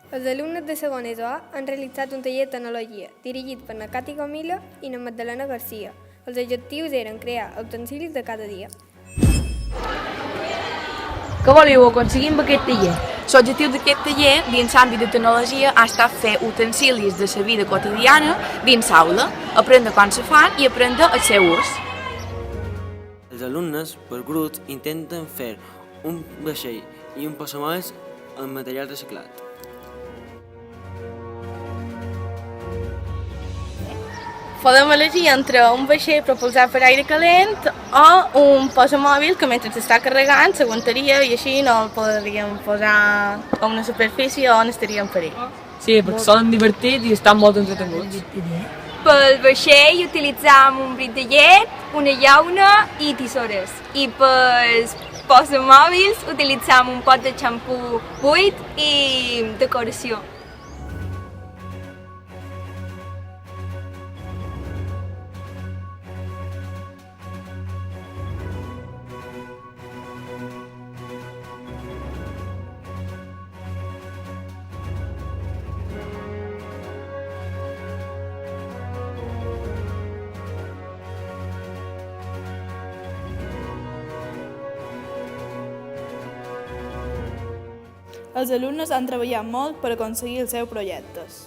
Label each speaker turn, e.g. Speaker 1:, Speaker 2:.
Speaker 1: Els alumnes de segon ESO A han realitzat un taller de tecnologia dirigit per na Cati Gomila i na Magdalena Garcia. Els objectius eren crear utensilis de cada dia.
Speaker 2: Què voleu aconseguir amb aquest taller?
Speaker 3: L'objectiu d'aquest taller, dins l'àmbit de tecnologia, ha estat fer utensilis de la vida quotidiana dins l'aula, aprendre com se fan i aprendre el seu ús.
Speaker 4: Els alumnes, per grups, intenten fer un vaixell i un passamòbils amb material reciclat.
Speaker 2: Podem elegir entre un vaixell propulsat per aire calent o un passamòbil que mentre s'està carregant s'aguantaria i així no el podríem posar a una superfície on estaria en perill.
Speaker 5: Sí, perquè són divertits i estan molt entretinguts.
Speaker 6: Pel vaixell utilitzam un brit de llet, una llauna i tisores. I pels passamòbils utilitzam un pot de xampú buit i decoració.
Speaker 7: Els alumnes han treballat molt per aconseguir els seus projectes.